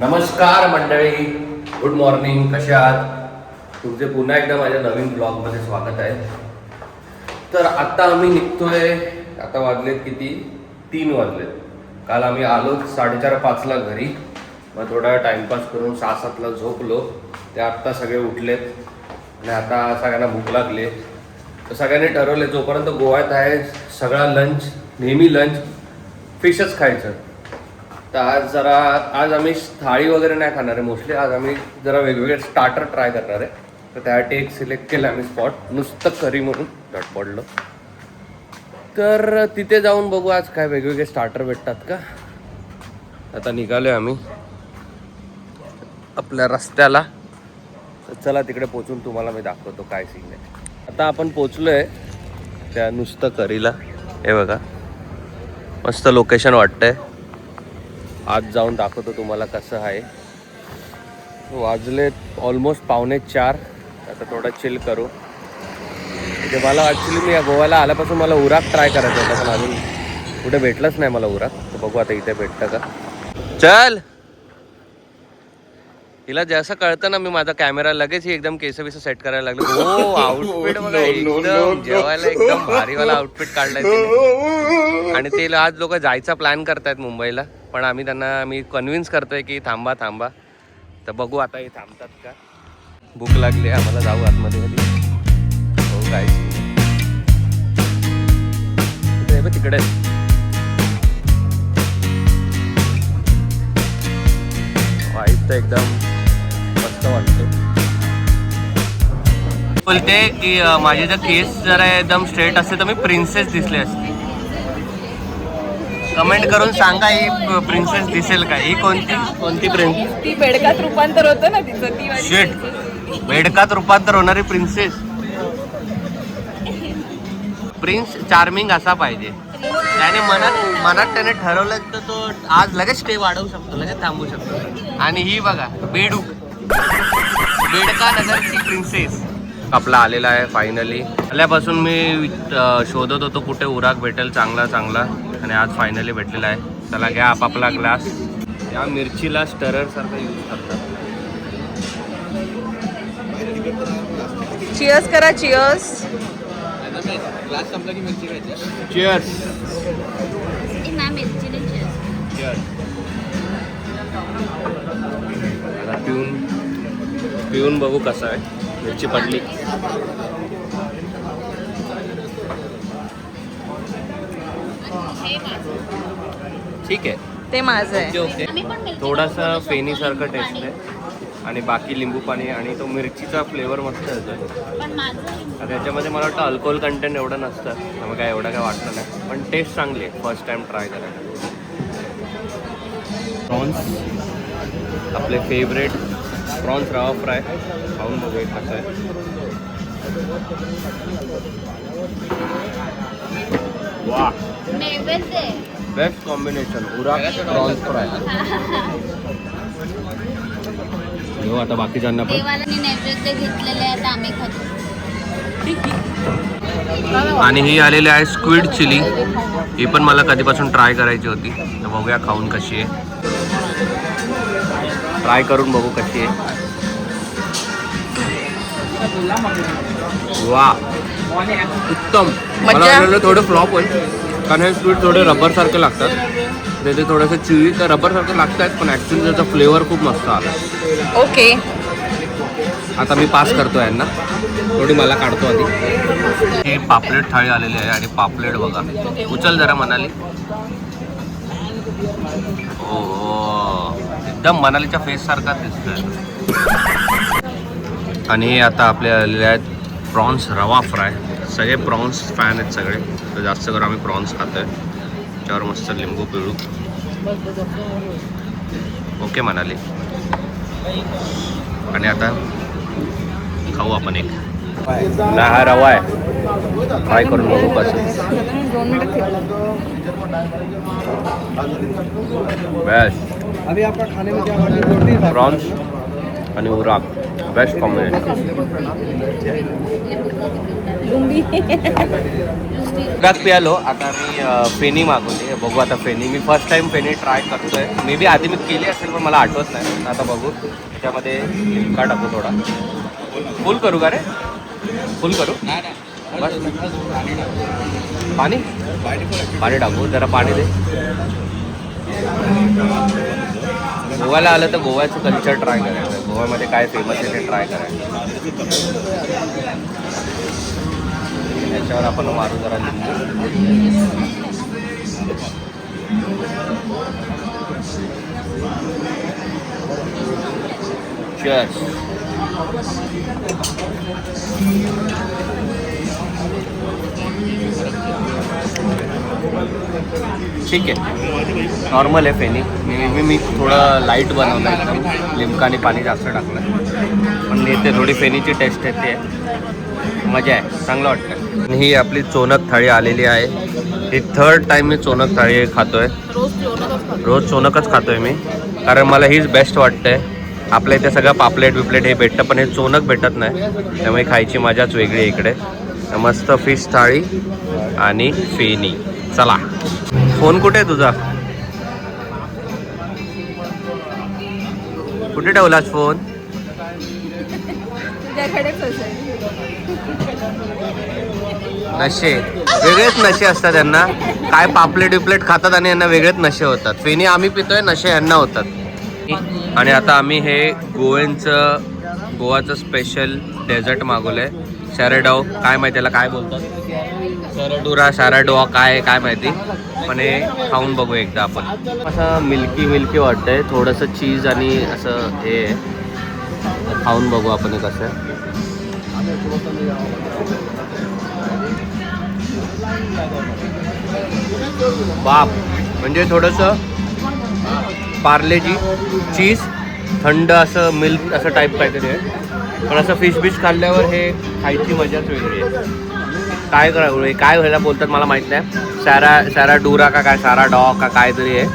नमस्कार मंडळी, good morning. कसे आहात? तुमचे पुन्हा एकदा माझ्या नवीन ब्लॉगमध्ये स्वागत आहे. तर आता आम्ही निघतोय. आता वाजलेत किती? 3 वाजलेत. काल आम्ही आलो 4:30-5ला घरी. मग थोडा टाइमपास करून 6-7ला झोपलो. ते आत्ता सगळे उठलेत आणि आता सगळ्यांना भूक लागली. तर सगळ्यांनी ठरवले जोपर्यंत गोव्यात आहे सगळा लंच, नेहमी लंच फिशच खायचं. तर आज आम्ही थाळी वगैरे नाही खाणार आहे. मोस्टली आज आम्ही जरा वेगवेगळे स्टार्टर ट्राय करणार आहे. तर त्यासाठी एक सिलेक्ट केलं आम्ही स्पॉट, नुसतं करी म्हणून धडपडलं. तर तिथे जाऊन बघू आज काय वेगवेगळे स्टार्टर भेटतात का. आता निघालोय आम्ही आपल्या रस्त्याला. तर चला तिकडे पोचून तुम्हाला मी दाखवतो काय सीन आहे. आता आपण पोचलोय त्या नुसतं करीला. हे बघा मस्त लोकेशन वाटतंय. आज जाऊन दाखवतो तुम्हाला कसं आहे. वाजले ऑलमोस्ट 3:45. आता थोडं चिल करू. म्हणजे मला ॲक्च्युली मी या गोव्याला आल्यापासून मला उराक ट्राय करायचा होता, पण अजून कुठे भेटलंच नाही मला उराक. तर बघू आता इथे भेटतं का. चल, हिला जसं कळतं ना मी माझा कॅमेरा लगेच ही एकदम केस बिस सेट करायला लागले. हो, आउटफिट बघा एकदम जेवायला एकदम भारीवाला आउटफिट काढलाय तिने. आणि ते आज लोक जायचा प्लॅन करतायत मुंबईला, पण आम्ही त्यांना कन्व्हिन्स करतोय की थांबा. तर बघू आता हे थांबतात का. भूक लागली आम्हाला, जाऊ आतमध्ये कधी. हो काय तिकडे वाईट तर एकदम मस्त वाटते. बोलते की माझे जर केस जरा एकदम स्ट्रेट असते तर मी प्रिन्सेस दिसले असते. कमेंट करून सांगा ही प्रिन्सेस दिसेल का. ही कोणती प्रिन्सेस? ती बेडकात रूपांतर होतं ना तिचं, ती माझी शेट बेडकात रूपांतर होणारी प्रिन्सेस. प्रिन्स चार्मिंग असा पाहिजे. त्याने मनात त्याने ठरवलं तर तो आज लगेच स्टे वाढवू शकतो, लगेच थांबू शकतो. आणि ही बघा बेडका नगरची प्रिन्सेस आपला आलेला आहे फायनली. आल्यापासून मी शोधत होतो कुठे उराक भेटेल चांगला आणि आज फायनली भेटलेला आहे. चला घ्या आपापला ग्लास. या मिरचीला स्टरर सारखं यूज करतात. चिअर्स करा, चिअर्स. ग्लास संपला की मिरची खायची. चिअर्स. आता पिऊन बघू कसं आहे. मिरची पडली. ठीक आहे, ते माझं आहे. ओके. थोडासा फेनी सारखं टेस्ट आहे आणि बाकी लिंबू पाणी आणि तो मिरचीचा फ्लेवर मस्त येतो. त्याच्यामध्ये मला वाटतं अल्कोहोल कंटेंट एवढं नसतं, त्यामुळे काय एवढं काय वाटलं नाही. पण टेस्ट चांगली आहे. फर्स्ट टाइम ट्राय करा. प्रॉन्स आपले फेवरेट प्रॉन्स रवा फ्राय खाऊन बघूया कसं आहे. वा, बेस्ट कॉम्बिनेशन उराक प्रॉन्स फ्राय. घेऊ आता बाकीच्यांना पण. आणि ही आलेली आहे स्क्विड चिली. ही पण मला कधीपासून ट्राय करायची होती. तर बघूया खाऊन कशी आहे. ट्राय करून बघू कशी आहे. वा, उत्तम. मला वाटलं थोडं फ्लॉप होईल कारण हे स्वीट थोडे रबर सारखे लागतात. ते थोडंसं चिली तर रबर सारखं लागतात, पण ऍक्च्युली त्याचा फ्लेवर खूप मस्त आला. ओके, आता मी पास करतो यांना. थोडी मला काढतो आधी. हे पापलेट थाळी आलेली आहे आणि पापलेट बघा. उचल जरा मनाली. ओ, एकदम मनालीच्या फेस सारखा दिसतोय. आणि आता आपले आलेले आहेत प्रॉन्स रवा फ्राय. सगळे प्रॉन्स फॅन आहेत सगळे, तर जास्त करून आम्ही प्रॉन्स खातोय. त्याच्यावर मस्त लिंबू पिळू. ओके मनाली. आणि आता खाऊ आपण एक. हा रवा आहे, ट्राय करून बघू कसं. बेस्ट प्रॉन्स आणि उराक. Best combination. गात पियालो. आता मी फेनी मागवली. बघू आता फेनी. मी फर्स्ट टाइम फेनी ट्राय करतोय. मे बी आधी मी केली असेल पण मला आठवत नाही. आता बघू. त्याच्यामध्ये लिंका टाकू थोडा. फुल करू का रे? फुल करू बस. पाणी पाणी टाकू. जरा पाणी दे. गोव्याला आलं तर गोव्याचं कल्चर ट्राय करायचं. गोव्यामध्ये काय फेमस आहे ते ट्राय करायचं. याच्यावर आपण मारू जरा लिंबू. चीयर्स. ठीक आहे. नॉर्मल आहे फेनी. मी थोडं लाईट बनवलं एकदम. लिमका आणि पाणी जास्त टाकलं पण येते थोडी फेनीची टेस्ट येते. मजा आहे. चांगलं वाटतं. ही आपली चोनक थाळी आलेली आहे. ही थर्ड टाइम मी चोनक थाळी खातोय. रोज चोनकच खातोय मी कारण मला हीच बेस्ट वाटते. आपल्या इथे सगळं पापलेट बिपलेट हे भेटतं पण हे चोनक भेटत नाही. त्यामुळे खायची मजाच वेगळी आहे इकडे. मस्त फिश थाळी आणि फेनी. चला. फोन कुठे आहे तुझा? कुठे ठेवलास फोन? नशे वेगळेच नशे असतात यांना. काय पापलेट बिपलेट खातात आणि यांना वेगळेच नशे होतात. फेनी आम्ही पितोय, नशे यांना होतात. आणि आता आम्ही हे गोवाचं स्पेशल डेझर्ट मागवलंय. सॅरेडाव. काय माहिती त्याला काय बोलतात? सॅराडुरा सॅराडोआ काय माहिती. पण हे खाऊन बघू एकदा आपण. असं मिल्की वाटतंय. थोडंसं चीज आणि असं हे खाऊन बघू आपण हे कसं. बाप. म्हणजे थोडंसं पार्लेजी चीज थंड असं मिल्क असं टाईप काहीतरी आहे. पण असं फिश खाल्ल्यावर हे खायची मजाच वेगळी आहे. काय करावं काय व्हायला बोलतात मला माहीत नाही. सॅराडुरा का काय सॅराडॉ का काहीतरी आहे.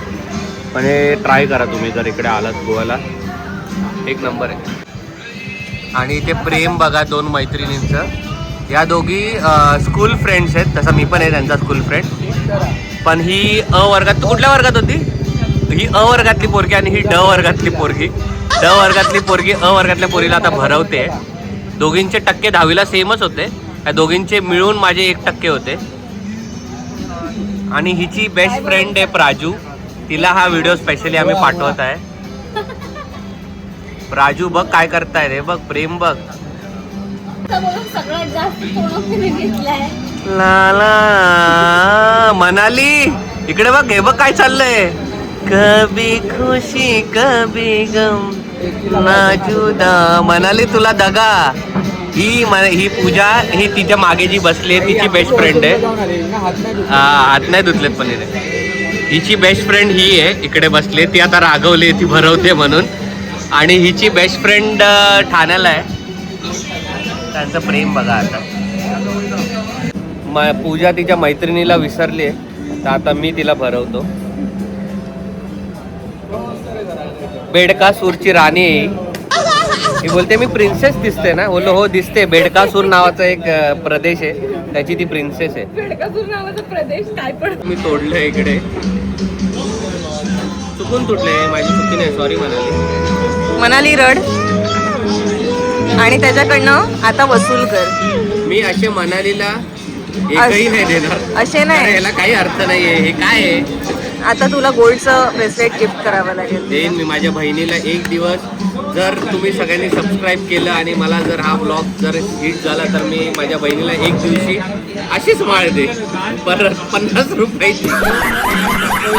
पण हे ट्राय करा तुम्ही जर इकडे आलात गोव्याला. एक नंबर आहे. आणि इथे प्रेम बघा दोन मैत्रिणींचं. या दोघी स्कूल फ्रेंड्स आहेत. तसं मी पण आहे त्यांचा स्कूल फ्रेंड. पण ही अ वर्गात. तू कुठल्या वर्गात होती? ही अ वर्गातली पोरगी आणि ही ड वर्गातली पोरगी. ड वर्गातली पोरगी अ वर्गातल्या पोरीला आता भरवते. दोघींचे टक्के 10वीला सेमच होते. या दोघींचे मिळून माझे 1% होते. आणि हिची बेस्ट फ्रेंड आहे प्राजू. तिला हा व्हिडिओ स्पेशली आम्ही पाठवत आहे. प्राजू बघ काय करताय रे. बघ प्रेम बघ. लाला मनाली इकडे बघ. हे बघ काय चाललंय. कभी खुशी कभी गम ना जुदा. मनाली तुला दगा. ही पूजा ही तिच्या मागे जी बसली आहे तिची बेस्ट फ्रेंड आहे. हात नाही धुतलेत पण हिची बेस्ट फ्रेंड ही आहे. इकडे बसली. ती आता रागवली ती भरवते म्हणून. आणि हिची बेस्ट फ्रेंड ठाण्याला आहे. त्यांचं प्रेम बघा. आता पूजा तिच्या मैत्रिणीला विसरली आहे तर आता मी तिला भरवतो. बेडकासूरची राणी. ही बोलते मी प्रिन्सेस दिसते ना. बोललो हो दिसते. बेडकासूर नावाचा एक प्रदेश आहे त्याची ती प्रिन्सेस आहे. बेडकासूर नावाचा प्रदेश काय पण. मी तोडलंय इकडे. चुकून तुटले. माझी चुकी नाही. सॉरी मनाली रड. आणि त्याच्याकडनं आता वसूल कर. मी असे मनालीला एकही नाही देणार. असे नाही. याला काही अर्थ नाहीये. हे काय आहे? आता तुला गोल्डचं ब्रेसलेट गिफ्ट करावं लागेल. देईन मी माझ्या बहिणीला एक दिवस. जर तुम्ही सगळ्यांनी सबस्क्राईब केलं आणि मला जर हा ब्लॉग जर हिट झाला तर मी माझ्या बहिणीला एक दिवशी अशीच माळ दे. परत 50 रुपयाची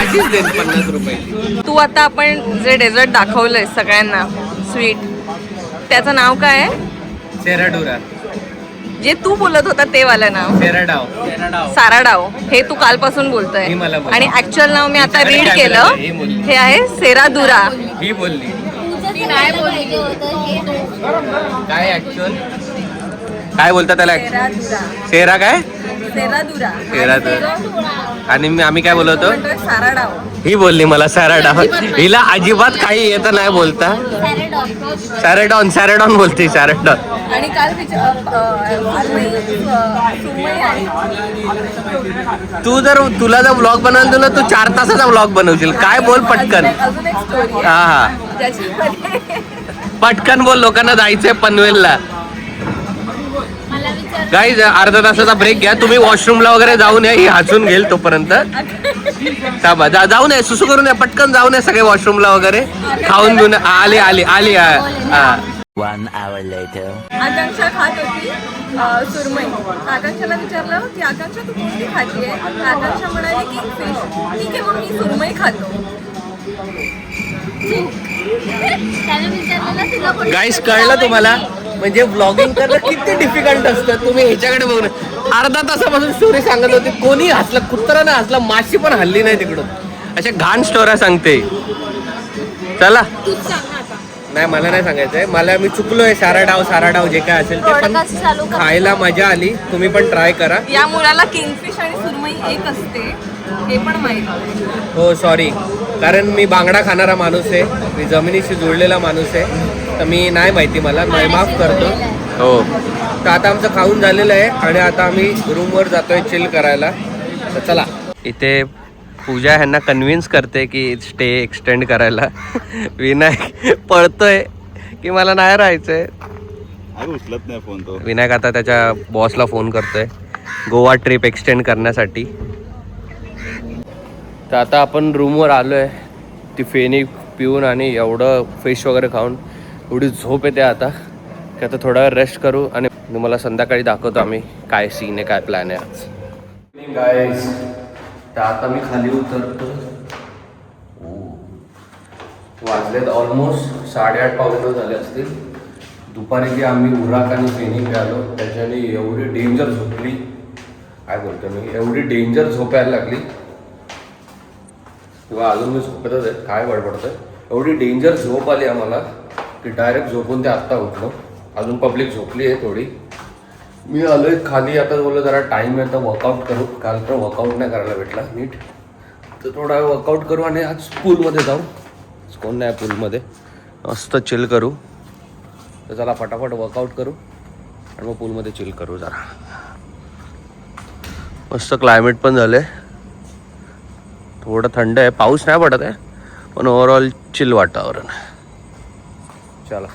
अशीच देईन. 50 रुपयाची. तू आता आपण जे डेझर्ट दाखवलंय सगळ्यांना स्वीट त्याचं नाव काय आहे? सेराडुरा. जे तू बोलत होता ते वाला नाव साराडाव. हे तू कालपासून बोलतोय. आणि ऍक्च्युअल नाव मी आता रीड केलं. हे आहे सेरादुरा. ही बोलली काय ऍक्च्युअल काय बोलतात त्याला? सेरा काय? सेरादुरा. सेरादुरा. आणि आम्ही काय बोलवतो, साराडाव. ही बोलली मला सॅराडॉन. हिला अजिबात काही येतं नाही बोलता. सॅरेडॉन बोलते, सॅरेडॉन. आणि काल तुला जर ब्लॉग बनवायला तुला तू 4 तासाचा ब्लॉग बनवशील. काय बोल पटकन. अजून एक स्टोरी हा हा, ज्याच्यामध्ये पटकन बोल, लोकांना जायचंय पनवेलला. गाईज अर्धा तासाचा ब्रेक घ्या. तुम्ही वॉशरूमला वगैरे जाऊन या, ही हसून घेईल तोपर्यंत. जाऊन या, सुसू करून या, पटकन जाऊन या सगळे वॉशरूमला वगैरे. खाऊन घेऊन आली. आकांक्षा खात होती सुरमई. आकांक्षाला विचारलं की आकांक्षा तू कोणती खातीये. आकांक्षा म्हणाली की फिश. ठीक आहे, मग मी सुरमई खातो. गाईस कळलं तुम्हाला, म्हणजे ब्लॉगिंग करणं किती डिफिकल्ट असतं. तुम्ही ह्याच्याकडे बघून अर्धा तासापासून स्टोरी सांगत होती. कोणी हसलं, कुत्रा नाही हसला, माशी पण हल्ली नाही तिकडून. अशा घाण स्टोऱ्या सांगते. चला, नाही मला नाही सांगायचंय. मला मी चुकलोय. साराडाव जे काय असेल ते, पण खायला मजा आली. तुम्ही पण ट्राय करा. या मुलाला किंगफिश आणि सुरमई एक असते हे पण माहिती. हो सॉरी, कारण मी बांगडा खाणारा माणूस आहे. मी जमिनीशी जुळलेला माणूस आहे, तर मी नाही माहिती, मला माफ करतो. हो, तर आता आमचं खाऊन झालेलं आहे आणि आता आम्ही रूमवर जातोय चिल करायला. तर चला. इथे पूजा ह्यांना कन्व्हिन्स करते की स्टे एक्सटेंड करायला. विनायक पळतोय की मला नाही राहायचंय. उचलत नाही फोन तो. विनायक आता त्याच्या बॉसला फोन करतोय गोवा ट्रिप एक्सटेंड करण्यासाठी. तर आता आपण रूमवर आलोय. ती फेनी पिऊन आणि एवढं फिश वगैरे खाऊन एवढी झोप येते आता की आता थोडा वेळ रेस्ट करू आणि तुम्हाला संध्याकाळी दाखवतो आम्ही काय सीन आहे, काय प्लॅन आहे आज. गाईज, तर आता मी खाली उतरतो. वाजलेत ऑलमोस्ट 8:30 पावणे 9 झाले असतील. दुपारी जी आम्ही उराक आणि फेनी प्यालो त्याच्याने एवढी डेंजर झोपली. काय बोलतो मी, एवढी डेंजर झोप यायला लागली किंवा अजून मी झोपेतच आहे. काय बडबडतोय, एवढी डेंजर झोप आली आम्हाला की डायरेक्ट झोपून ते आत्ता उठलो. अजून पब्लिक झोपली आहे थोडी. मी आलोय खाली. आता बोललो जरा टाईम आहे तर वर्कआउट करू. काल तर वर्कआउट नाही करायला भेटला नीट, तर थोडा वर्कआउट करू आणि आज पूलमध्ये जाऊ. कोण नाही पूलमध्ये, मस्त चिल करू. तर चला फटाफट वर्कआउट करू आणि मग पूलमध्ये चिल करू. जरा मस्त क्लायमेट पण झालं आहे, थोडं थंड आहे, पाऊस नाही पडत आहे, पण ओव्हरऑल चिल वातावरण आहे. चला.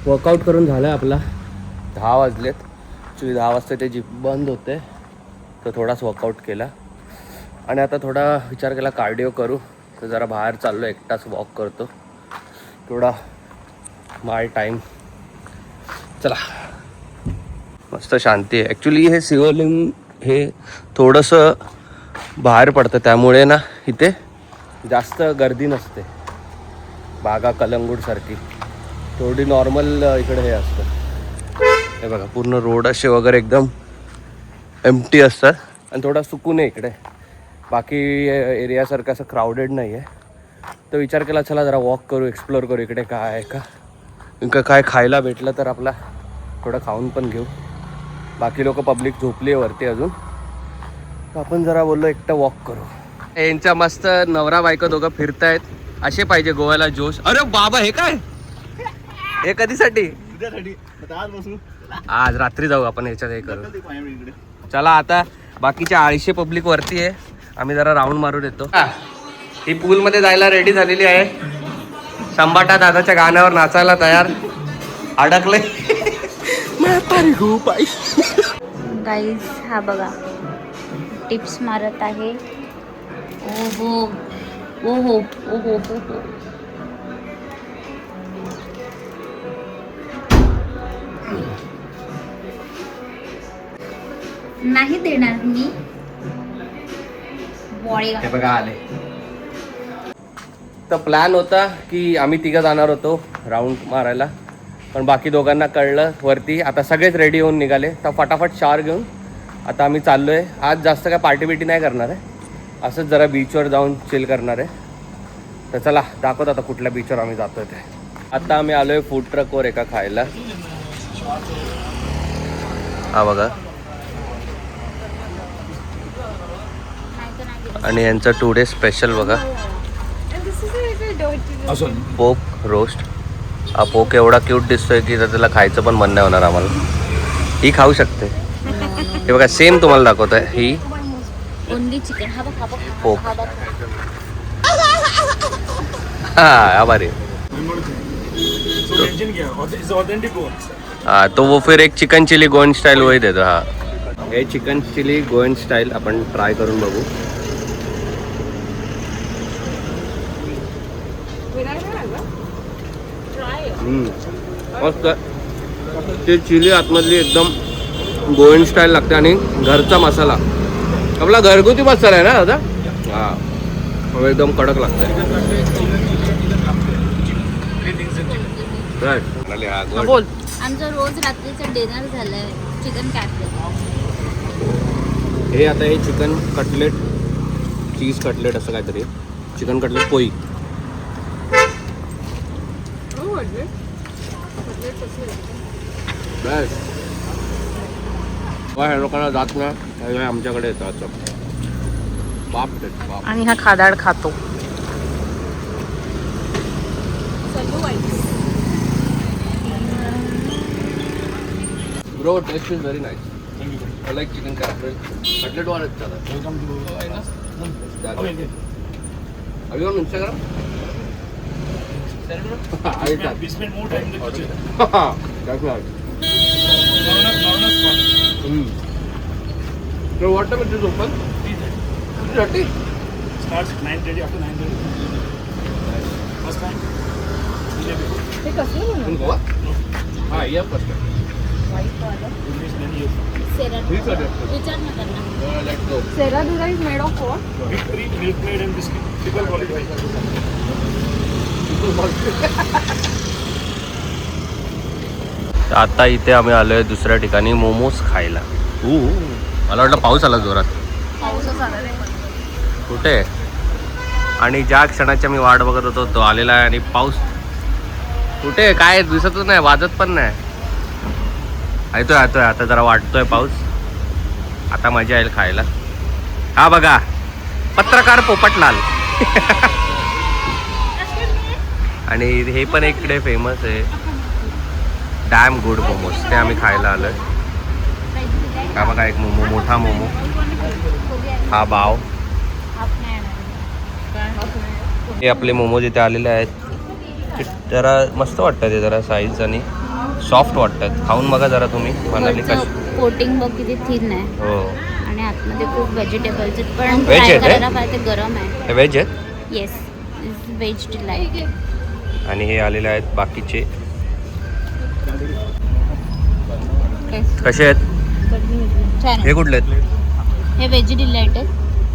वर्कआउट करून झालं आहे आपला. 10 वाजलेत. ॲक्च्युली 10 वाजता ते जिम बंद होते, तर थोडाच वर्कआउट केला आणि आता थोडा विचार केला कार्डिओ करू. तर जरा बाहेर चाललो, एकटाच वॉक करतो थोडा माय टाईम. चला. मस्त शांती आहे. ॲक्च्युली हे शिवलिंग हे थोडंसं बाहेर पडतं, त्यामुळे ना इथे जास्त गर्दी नसते. बागा कलंगूटसारखी थोडी नॉर्मल इकडे हे असतं. हे बघा पूर्ण रोड असे वगैरे एकदम एम्प्टी असतात आणि थोडा सुकून आहे इकडे. बाकी एरियासारखं असं क्राऊडेड नाही आहे. तर विचार केला चला जरा वॉक करू, एक्सप्लोअर करू इकडे काय आहे का. ఇంకా काय खायला भेटलं तर आपला थोडं खाऊन पण घेऊ. बाकी लोक पब्लिक झोपली आहे वरती अजून, तर आपण जरा बोललो एकटं वॉक करू. यांच्या मस्त नवरा बायको दोघं फिरतायत. असे पाहिजे गोव्याला जोश. अरे बाबा हे काय, हे कधीसाठी? आज रात्री जाऊ आपण ह्याच्यात हे करू. चला आता बाकीच्या 800 पब्लिक वरती आहे, आम्ही जरा राऊंड मारून येतो. ही पूलमध्ये जायला रेडी झालेली आहे. संबाटा दादाच्या गाण्यावर नाचायला तयार. अडकले गाईज हा बघा टिप्स मारत आहे. ओहो ओहो ओहो ओहो. नाही देणार मी बॉडी. हे बघा आले. तर प्लॅन होता की आम्ही तिघं जाणार होतो राऊंड मारायला, पण बाकी दोघांना कळलं वरती. आता सगळेच रेडी होऊन निघाले, तर फटाफट शावर घेऊन आता आम्ही चाललो आहे. आज जास्त काय पार्टी बिटी नाही करणार आहे, असंच जरा बीचवर जाऊन चिल करणार आहे. तर चला दाखवत आता कुठल्या बीचवर आम्ही जातोय ते. आता आम्ही आलोय फूड ट्रकवर एका खायला. हा बघा, आणि यांचं टुडे स्पेशल बघा, पोक रोस्ट. हा पोक एवढा क्यूट दिसतोय की त्याला खायचं पण मन नाही होणार आम्हाला. ही खाऊ शकते. हे बघा सेम तुम्हाला दाखवत आहे. ही ओनली चिकन. पोक. हा आभारी. हाँ तो वो फिर एक चिकन चिली गोवन स्टाईल वही देतो. हा हे चिकन चिली गोवन स्टाईल आपण ट्राय करून बघू. मस्त. ते चिली आतमधली एकदम गोवन स्टाईल लागते आणि घरचा मसाला आपला घरगुती मसाला आहे ना दादा. हा एकदम कडक लागतंय. बोल. आमचं रोज रात्रीचं डिनर झालंय चिकन कॅफे. हे आता हे चिकन कटलेट, चीज कटलेट असं काहीतरी. चिकन कटलेट पोई. बस ह्या लोकांना जात नाही, आमच्याकडे येतं असं. बाप रे बाप. आणि हा खादाड खातो. Bro, taste is very nice. I like chicken cutlet. Cutlet one अच्छा था. Welcome to Are you on Instagram? We spend more time in the kitchen. That's right. Marunna's So what time it is open? 3:30. starts at 9:30. After 9:30. First time. हे कसलं In Goa? हाँ ये first time. English many years. विचार न करना. Let's go. Serradura is made of what? Whipped cream, milk maid and biscuit. Triple quality. आता इथे आम्ही आलोय दुसऱ्या ठिकाणी मोमोज खायला. मला वाटलं पाऊस आला जोरात. पाऊसच आला रे. कुठे? आणि ज्या क्षणाची मी वाट बघत होतो तो आलेला आहे आणि पाऊस कुठे काय दिसतच नाही, वाजत पण नाही. येतोय येतोय आता जरा वाटतोय पाऊस. आता मजा येईल खायला. हा बघा पत्रकार पोपटलाल. आणि हे पण इकडे फेमस आहे डॅम गुड मोमोज, ते आम्ही खायला आलोय. हा बघा एक मोमो, मोठा मोमो. हा बाव. हे आपले मोमोज इथे आलेले आहेत. ते जरा मस्त वाटतं, ते जरा साईज आणि सॉफ्ट वाटतात. खाऊन बघा जरा तुम्ही, म्हणाली कशी. कोटिंग बघ किती थिन आहे. हो आणि आतमध्ये खूप व्हेजिटेबल्स आहेत, पण Veg आहेत, करायला पाहिजे. गरम आहे. हे व्हेज आहेत. Yes, veg delight. आणि हे आलेले आहेत बाकीचे. कसे आहेत? छान हे आहे. कुठले आहेत? हे व्हेज डिलाइट आहे.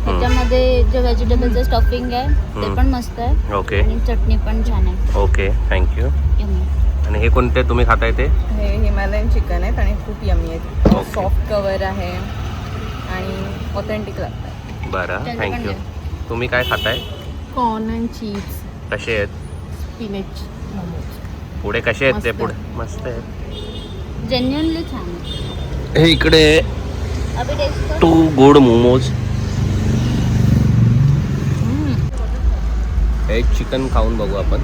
त्याच्यामध्ये जे व्हेजिटेबलचं स्टफिंग आहे ते पण मस्त आहे. ओके आणि चटणी पण छान आहे. Okay thank you. Yummy. आणि हे कोणते तुम्ही खाताय ते? हे हिमालयन चिकन आहेत आणि खूप यमी आहेत. Okay. सॉफ्ट कवर आहे आणि ऑथेंटिक लागतात. बरं त्याचं पण थँक्यू. द्या. तुम्ही काय खाताय? कॉर्न अँड चीज कसे आहेत? स्पिनच मोमोज. पुढे कसे आहेत ते? मस्त. पुढे मस्त आहेत. जेन्युइनली छान आहे. हे इकडे अभि टेस्ट कर. 2 गुड मोमोज. एक चिकन खाऊन बघू आपण.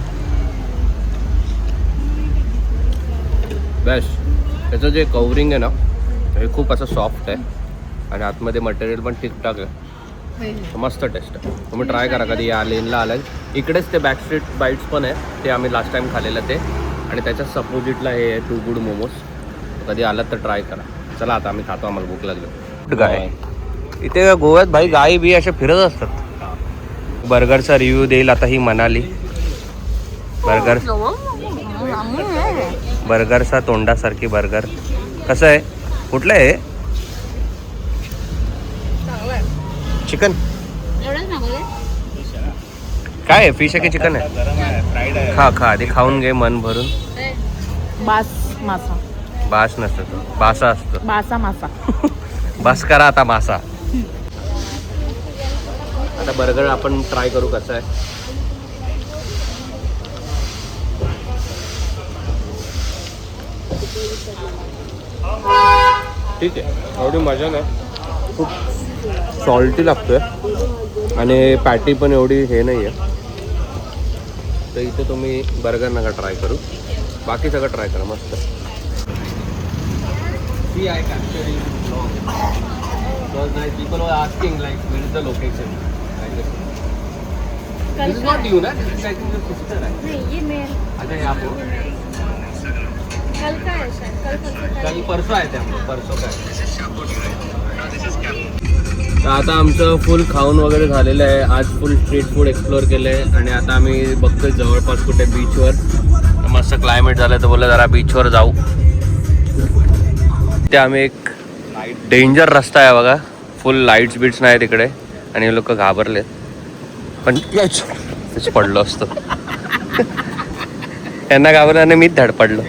बेस्ट. त्याचं जे कवरिंग आहे ना हे खूप असं सॉफ्ट आहे आणि आतमध्ये मटेरियल पण ठीकठाक आहे. मस्त टेस्ट आहे. तुम्ही ट्राय करा कधी या लेनला आलाय. इकडेच ते बॅक स्ट्रीट बाईट्स पण आहे, ते आम्ही लास्ट टाइम खाल्लेलं ते. आणि त्याच्या सपोजिटला हे आहे 2 गुड मोमोज. कधी आलात तर ट्राय करा. चला आता आम्ही खातो, आम्हाला भूक लागली. गाय इथे गोव्यात भाई गाई बी असे फिरत असतात. बर्गरचा रिव्ह्यू देईल आता ही मनाली. बर्गरचा तोंडासारखी बर्गर. कसं आहे? कुठलं आहे? चिकन. एवढंच मागवलं. काय आहे, फिश आहे की चिकन आहे? गरम आहे, फ्राईड आहे. खा खा आधी खाऊन घे मन भरून. बास मासा. बास नसतं तो, बासा असतो. बासा मासा. बस करा आता मासा. आता बर्गर आपण ट्राय करू कसं आहे. ठीक आहे, एवढी मजा नाही, खूप सॉल्टी लागतोय आणि पॅटी पण एवढी हे नाही आहे. तर इथे तुम्ही बर्गर नका ट्राय करू, बाकी सगळं ट्राय करा मस्त. See, I capturing vlog. Because like people were asking like where is the location? Like this. This is not you, na? This is I think your sister, right? नहीं ये mail अच्छा यहाँ पे कल का है शायद कल परसों आए थे हम, परसों का आहे. तर आता आमचं फुल खाऊन वगैरे झालेलं आहे. आज फुल स्ट्रीट फूड एक्सप्लोअर केलं आहे आणि आता आम्ही बघतोय जवळपास कुठे बीचवर. मस्त क्लायमेट झालं तर बोललं जरा बीचवर जाऊ. ते आम्ही एक डेंजर रस्ता आहे बघा, फुल लाईट्स बिट्स नाही तिकडे आणि हे लोक घाबरले, पण तेच पडलो असतो. त्यांना घाबरल्याने मीच धड पडलो.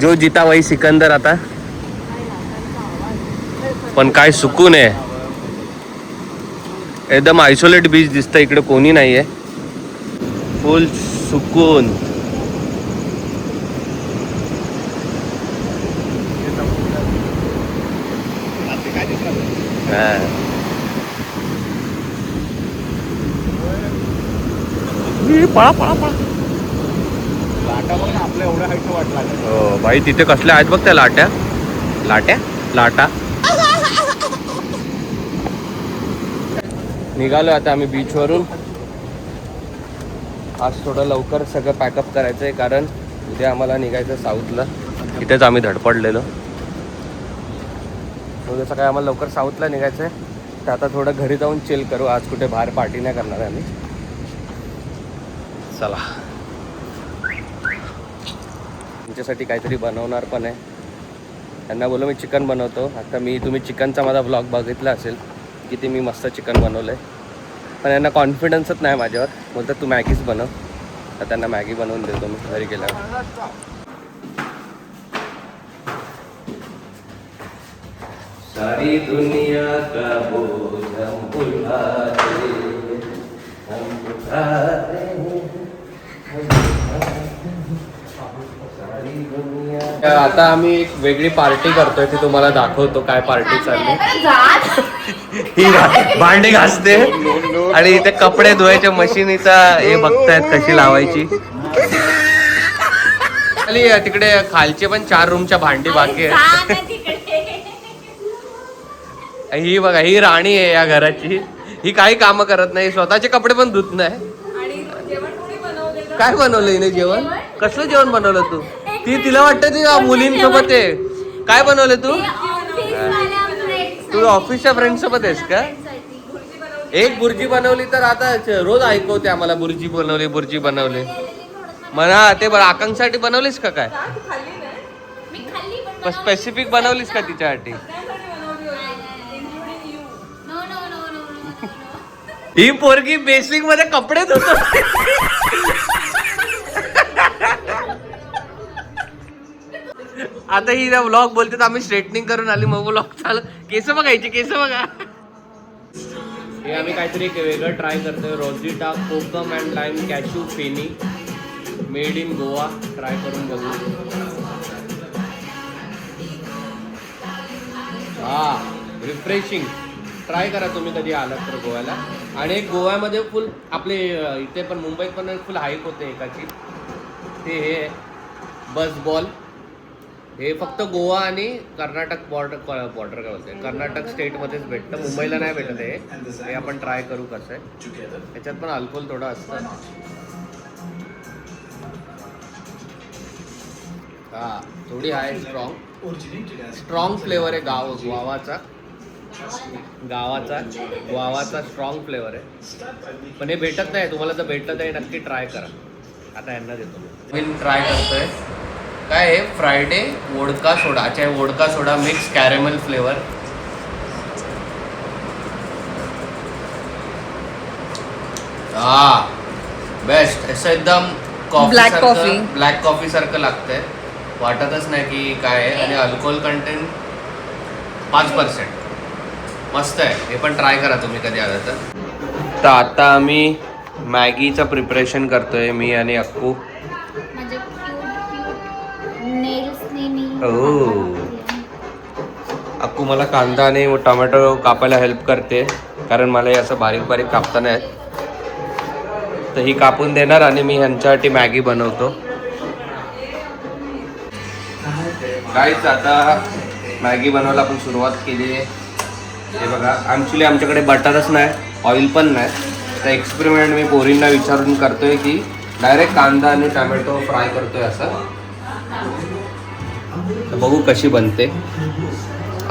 जो जिता वही सिकंदर. आता पण काय सुकून आहे, एकदम आयसोलेट बीच दिसतं, इकडे कोणी नाहीये, फुल सुकून. पळा पळा पळा. लाटा बघ ना, आपल्या एवढ्या हाईटचं वाटला. हो भाई, तिथे कसल्या आहेत बघ त्या लाट्या. लाट्या लाटा. निघालो आता आम्ही बीचवरून. आज थोडं लवकर सगळं पॅकअप करायचं आहे कारण उद्या आम्हाला निघायचं साऊथला. इथेच आम्ही धडपडलेलो. उद्या सकाळी आम्हाला लवकर साऊथला निघायचं आहे. तर आता थोडं घरी जाऊन चिल करू. आज कुठे बाहेर पार्टी नाही करणार आम्ही. चला, तुमच्यासाठी काहीतरी बनवणार पण आहे. त्यांना बोललो मी चिकन बनवतो. आता तुम्ही चिकनचा माझा ब्लॉग बघितला असेल, किती मी मस्त चिकन बनवलं आहे. पण यांना कॉन्फिडन्सच नाही माझ्यावर. बोलतात तू मॅगीच बनव. तर त्यांना मॅगी बनवून देतो मी घरी गेल्यावर. सारी दुनिया का बोझ हम उठाते आता आम्ही एक वेगळी पार्टी करतोय ती तुम्हाला दाखवतो. काय पार्टी चालली. ही भांडी घासते आणि इथे कपडे धुवायच्या मशीनीचा हे बघतायत कशी लावायची. तिकडे खालचे पण 4 रूमच्या भांडी बाकी आहे. ही बघा, ही राणी आहे या घराची. ही काही काम करत नाही, स्वतःचे कपडे पण धुत नाही. काय बनवलं हिने जेवण? कसलं जेवण बनवलं तू? तिला वाटतं ती मुलींसोबत आहे. काय बनवलं तू? तू ऑफिसच्या फ्रेंड सोबत आहेस का? एक बुर्जी बनवली तर आता रोज ऐकवते आम्हाला बुर्जी बनवली बुर्जी बनवली म्हणा. ते बरं आकांक्षासाठी बनवलीस का काय? स्पेसिफिक बनवलीस का तिच्यासाठी? ही पोरगी बेसिक मध्ये कपडे धुतो. आता ही व्लॉग बोलते तर आम्ही स्ट्रेटनिंग करून आली. मग व्लॉग चालू. केस बघायची, केस बघा. हे आम्ही काहीतरी वेगळं ट्राय करतोय. Rosita kokum and lime cashew feni made in Goa. Try करून बघू. हा, रिफ्रेशिंग. ट्राय करा तुम्ही कधी आलात तर गोव्याला. आणि एक गोव्यामध्ये फुल आपले इथे पण मुंबईत पण फुल हाईप होते एकाची. ते हे बस बॉल. हे फक्त गोवा आणि कर्नाटक बॉर्डर काय बोलते, कर्नाटक स्टेटमध्येच भेटतं. मुंबईला नाही भेटत. हे आपण ट्राय करू कसं आहे. त्याच्यात पण अल्कोहोल थोडं असतं. हा, थोडी आहे स्ट्रॉंग फ्लेवर आहे. गावाचा स्ट्रॉंग फ्लेवर आहे. पण हे भेटत नाही. तुम्हाला जर भेटलं तर हे नक्की ट्राय करा. आता यांना देतो मी ट्राय करतोय. काय आहे? फ्रायडे वोडका सोडा. अच्छा, वोडका सोडा मिक्स कॅरेमल फ्लेवर. हा बेस्ट. असं एकदम Black coffee. ब्लॅक कॉफी सारखं लागतंय. वाटतच नाही की काय आहे. आणि अल्कोहोल कंटेंट 5%. मस्त आहे. हे पण ट्राय करा तुम्ही कधी आलं तर. आता आम्ही मॅगीचं प्रिपरेशन करतोय, मी आणि अक्कू. म्हणजे क्यूट नेल्सनी मी Oh. अक्कू मला कांदा आणि टोमॅटो कापायला हेल्प करते, कारण मला हे असं बारीक बारीक कापता नाही येत. तर ही कापून देणार आणि मी ह्यांच्यासाठी मॅगी बनवतो. काहीच आता मॅगी बनवायला आपण सुरुवात केली आहे. हे बघा, ॲक्च्युली आमच्याकडे बटरच नाही, ऑइल पण नाही. तर एक्सपेरिमेंट मी पोरींना विचारून करतोय की डायरेक्ट कांदा आणि टोमॅटो फ्राय करतोय असं. तर बघू कशी बनते.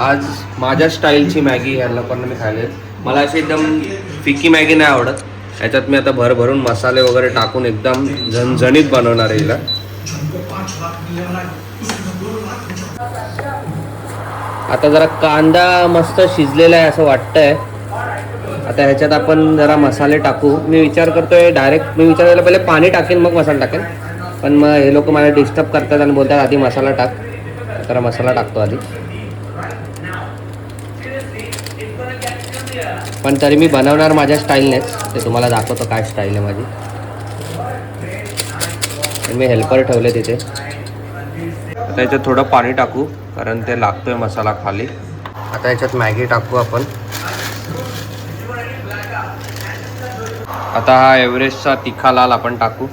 आज माझ्या स्टाईलची मॅगी ह्या लोकांना मी खायला. मला अशी एकदम फिकी मॅगी नाही आवडत. ह्याच्यात मी आता भरभरून मसाले वगैरे टाकून एकदम झणझणीत बनवणार आहे हिला. आता जरा कांदा मस्त शिजलेला आहे असं वाटतंय. आता ह्याच्यात आपण जरा मसाले टाकू. मी विचार करतोय डायरेक्ट, मी विचार केला पहिले पाणी टाकेन मग मसाला टाकेन, पण मग हे लोक मला डिस्टर्ब करतात आणि बोलतात आधी मसाला टाक. तर मसाला टाकतो आधी. पण तरी मी बनवणार माझ्या स्टाईलनेच. ते तुम्हाला दाखवतो काय स्टाईल आहे माझी. मी हेल्पर ठेवले तिथे. आता याच्यात थोडं पाणी टाकू कारण ते लागतोय मसाला खाली. आता याच्यात मॅगी टाकू आपण. आता हा एव्हरेस्टचा तिखा लाल आपण टाकू.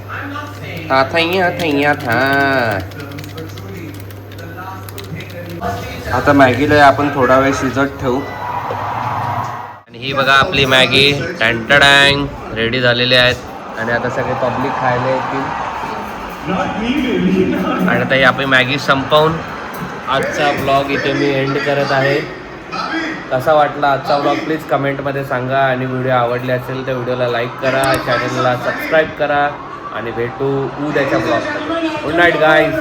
आता मॅगीला आपण थोडा वेळ शिजत ठेवू. आणि ही बघा आपली मॅगी टँटडँग रेडी झालेली आहेत. आणि आता सगळे पब्लिक खायला येतील. आणि आता ही आपली मॅगी संपवून आजचा ब्लॉग इथे मी एंड करत आहे. कसा वाटला आजचा ब्लॉग प्लीज कमेंटमध्ये सांगा. आणि व्हिडिओ आवडले असेल तर व्हिडिओला लाईक करा, चॅनलला सबस्क्राईब करा. आणि भेटू उद्याच्या ब्लॉगमध्ये. Good night guys.